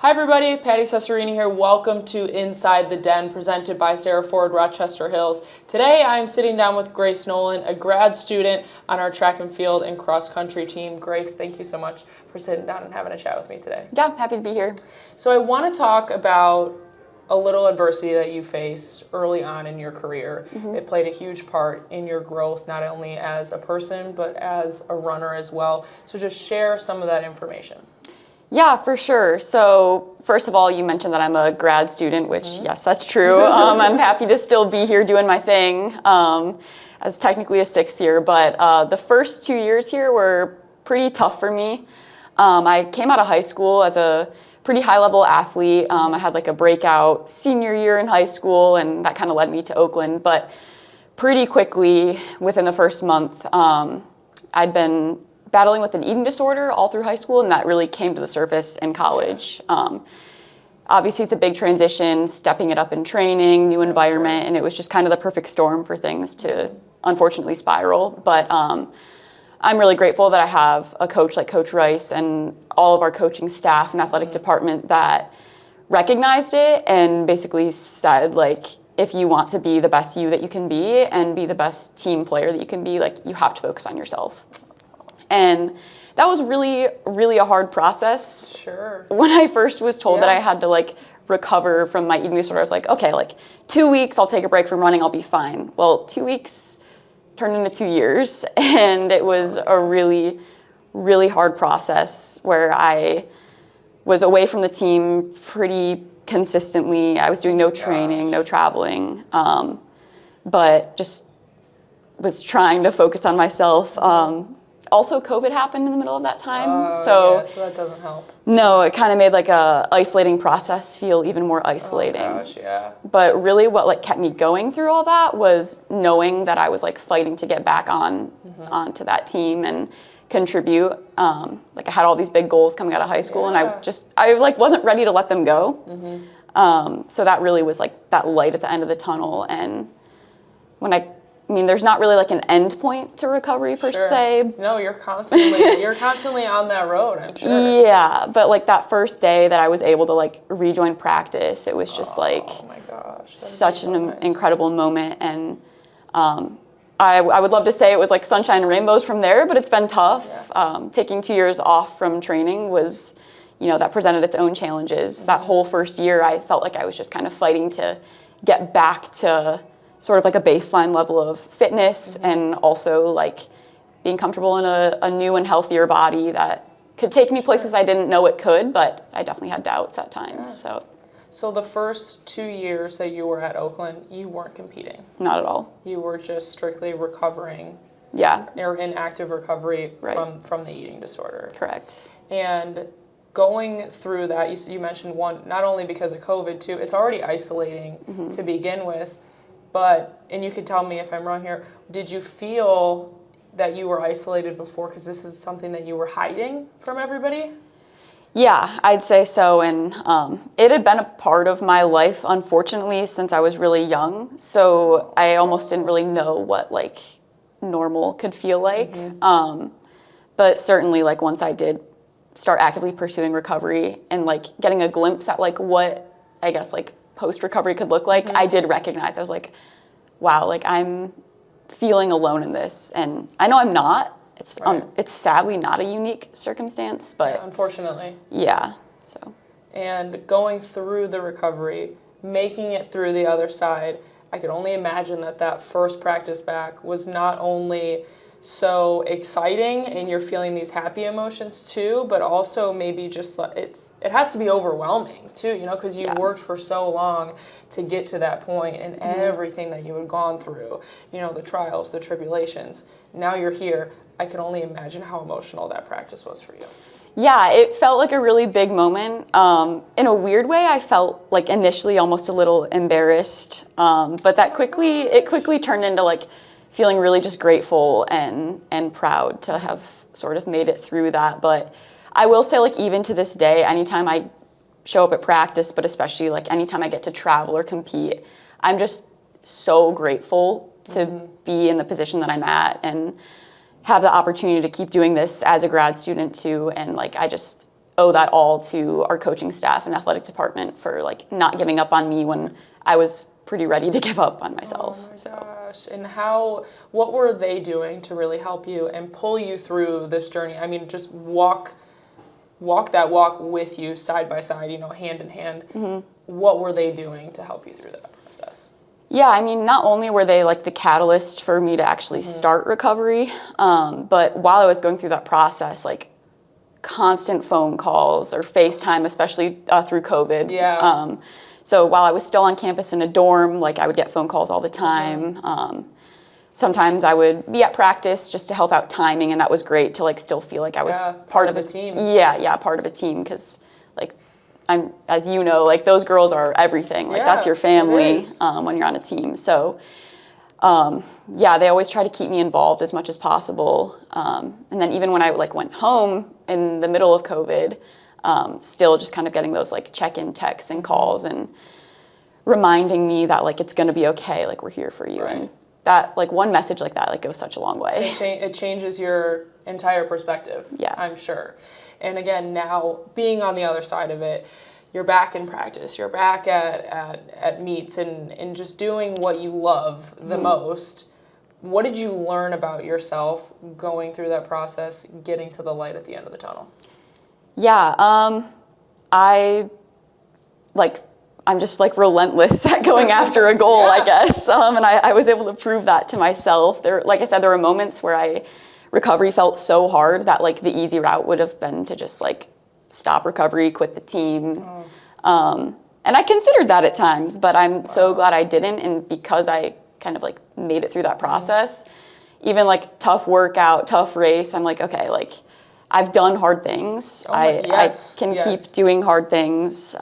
Hi everybody, Patty Cesarini here. Welcome to Inside the Den, presented by Serra Rochester Hills. Today I'm sitting down with Grace Nolan, a grad student on our track and field and cross country team. Grace, thank you so much for sitting down and having a chat with me today. Yeah, happy to be here. So I want to talk about a little adversity that you faced early on in your career. It played a huge part in your growth, not only as a person, but as a runner as well. So just share some of that information. Yeah, for sure. So first of all, you mentioned that I'm a grad student, which yes, that's true. I'm happy to still be here doing my thing as technically a sixth year, but the first 2 years here were pretty tough for me. I came out of high school as a pretty high level athlete. I had like a breakout senior year in high school, and that kind of led me to Oakland, but pretty quickly within the first month, I'd been battling with an eating disorder all through high school, and that really came to the surface in college. Obviously, it's a big transition, stepping it up in training, new environment, and it was just kind of the perfect storm for things to unfortunately spiral. But I'm really grateful that I have a coach like Coach Rice and all of our coaching staff and athletic department that recognized it and basically said, like, if you want to be the best you that you can be and be the best team player that you can be, like, you have to focus on yourself. And that was really, really a hard process. Sure. When I first was told that I had to like recover from my eating disorder, I was like, okay, like 2 weeks, I'll take a break from running, I'll be fine. Well, 2 weeks turned into 2 years, and it was a really, really hard process where I was away from the team pretty consistently. I was doing no training, no traveling, but just was trying to focus on myself. Also, COVID happened in the middle of that time, so that doesn't help. No, it kind of made like a isolating process feel even more isolating. Oh gosh, yeah. But really, what like kept me going through all that was knowing that I was like fighting to get back onto that team and contribute. Like I had all these big goals coming out of high school, and I like wasn't ready to let them go. So that really was like that light at the end of the tunnel. And when I mean, there's not really like an end point to recovery per se. No, you're constantly on that road, I'm sure. Yeah, but like that first day that I was able to like rejoin practice, it was just like, oh my gosh, such an incredible moment. And I would love to say it was like sunshine and rainbows from there, but it's been tough. Taking 2 years off from training was, that presented its own challenges. That whole first year, I felt like I was just kind of fighting to get back to sort of like a baseline level of fitness and also like being comfortable in a new and healthier body that could take me places I didn't know it could, but I definitely had doubts at times. So the first 2 years that you were at Oakland, you weren't competing? Not at all. You were just strictly recovering? Yeah. Or in active recovery from the eating disorder? Correct. And going through that, you mentioned one, not only because of COVID too, it's already isolating to begin with. But, and you could tell me if I'm wrong here, did you feel that you were isolated before because this is something that you were hiding from everybody? Yeah, I'd say so. And it had been a part of my life, unfortunately, since I was really young. So I almost didn't really know what like normal could feel like. But certainly like once I did start actively pursuing recovery and like getting a glimpse at like what I guess like post-recovery could look like, I did recognize, I was like, wow, like I'm feeling alone in this. And I know I'm not. It's sadly not a unique circumstance, but unfortunately. Yeah, so. And going through the recovery, making it through the other side, I could only imagine that first practice back was not only so exciting and you're feeling these happy emotions too, but also maybe just it has to be overwhelming too, because you worked for so long to get to that point and everything that you had gone through, the trials, the tribulations. Now you're here. I can only imagine how emotional that practice was for you. Yeah, it felt like a really big moment. In a weird way, I felt like initially almost a little embarrassed, but it quickly turned into like feeling really just grateful and proud to have sort of made it through that. But I will say, like, even to this day, anytime I show up at practice, but especially like anytime I get to travel or compete, I'm just so grateful to be in the position that I'm at and have the opportunity to keep doing this as a grad student too. And like, I just owe that all to our coaching staff and athletic department for like not giving up on me when I was pretty ready to give up on myself. Oh my gosh. And what were they doing to really help you and pull you through this journey? I mean, just walk that walk with you side by side, hand in hand. Mm-hmm. What were they doing to help you through that process? Yeah, I mean, not only were they like the catalyst for me to actually start recovery, but while I was going through that process, like constant phone calls or FaceTime, especially through COVID. Yeah. So while I was still on campus in a dorm, like I would get phone calls all the time. Sometimes I would be at practice just to help out timing, and that was great to like still feel like I was part of a team. Yeah, part of a team, because like I'm, as you know, like those girls are everything. Like that's your family when you're on a team. So they always try to keep me involved as much as possible. And then even when I like went home in the middle of COVID, still just kind of getting those like check-in texts and calls and reminding me that like it's gonna be okay, like we're here for you. Right. And that like one message like that like goes such a long way. It changes your entire perspective. Yeah, I'm sure. And again, now being on the other side of it, you're back in practice, you're back at meets and just doing what you love the most. What did you learn about yourself going through that process, getting to the light at the end of the tunnel? Yeah, I'm just like relentless at going after a goal, I guess. And I was able to prove that to myself. Like I said, there were moments where recovery felt so hard that like the easy route would have been to just like stop recovery, quit the team. And I considered that at times, but I'm so glad I didn't. And because I kind of like made it through that process, even like tough workout, tough race, I'm like, okay, like I've done hard things. I can keep doing hard things.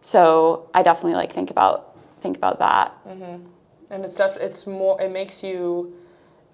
So I definitely like think about that. Mm-hmm. And it makes you,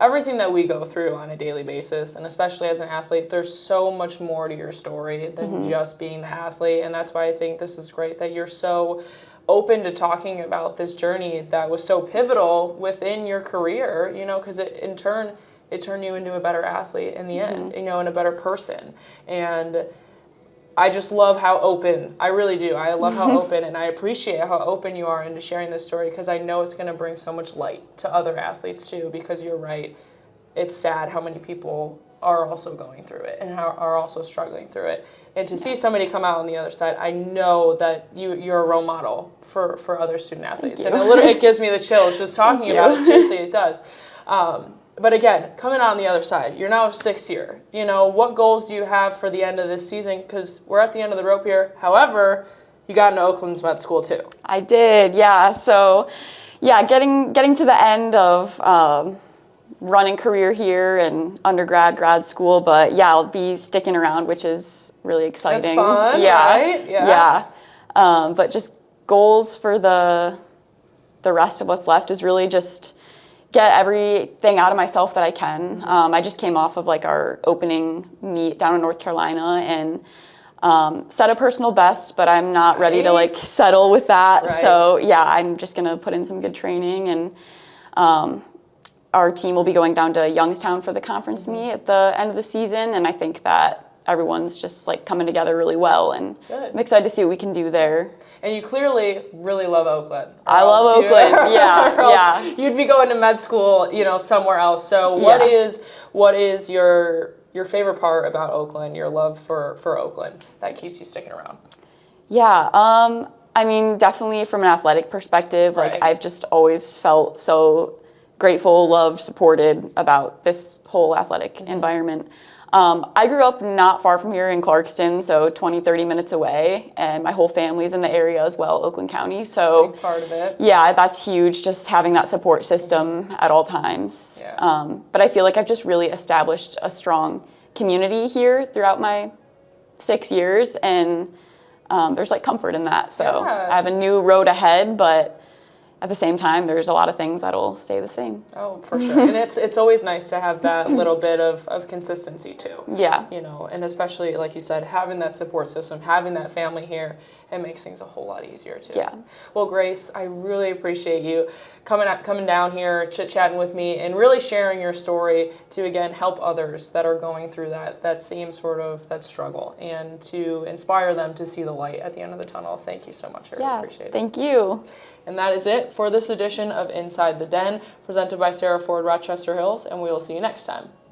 everything that we go through on a daily basis, and especially as an athlete, there's so much more to your story than just being the athlete. And that's why I think this is great that you're so open to talking about this journey that was so pivotal within your career, because it turned you into a better athlete in the end, and a better person. And I just love how open, I really do. I love how open, and I appreciate how open you are into sharing this story, because I know it's going to bring so much light to other athletes too, because you're right. It's sad how many people are also going through it and are also struggling through it. And to see somebody come out on the other side, I know that you're a role model for other student athletes. And it gives me the chills just talking about it. Seriously, it does. But again, coming out on the other side, you're now 6th year. What goals do you have for the end of this season? Because we're at the end of the rope here. However, you got into Oakland's med school too. I did, yeah. So, getting to the end of running career here and undergrad, grad school. But I'll be sticking around, which is really exciting. That's fun, right? Yeah. But just goals for the rest of what's left is really just get everything out of myself that I can. I just came off of like our opening meet down in North Carolina and set a personal best, but I'm not ready to like settle with that. Right. So I'm just gonna put in some good training, and our team will be going down to Youngstown for the conference meet at the end of the season, and I think that everyone's just like coming together really well, and I'm excited to see what we can do there. And you clearly really love Oakland. I love Oakland. You'd be going to med school, somewhere else. So what is your favorite part about Oakland, your love for Oakland that keeps you sticking around? I mean, definitely from an athletic perspective, like I've just always felt so grateful, loved, supported about this whole athletic environment. I grew up not far from here in Clarkston, so 20, 30 minutes away, and my whole family's in the area as well, Oakland County. So big part of it. Yeah, that's huge, just having that support system at all times. Yeah. But I feel like I've just really established a strong community here throughout my 6 years, and there's like comfort in that. So I have a new road ahead, but at the same time, there's a lot of things that'll stay the same. Oh, for sure. And it's always nice to have that little bit of consistency too. Yeah. You know, and especially like you said, having that support system, having that family here, it makes things a whole lot easier too. Yeah. Well, Grace, I really appreciate you coming down here, chit-chatting with me, and really sharing your story to, again, help others that are going through that same sort of that struggle, and to inspire them to see the light at the end of the tunnel. Thank you so much. I really appreciate it. Thank you. And that is it for this edition of Inside the Den, presented by Serra Ford Rochester Hills, and we will see you next time.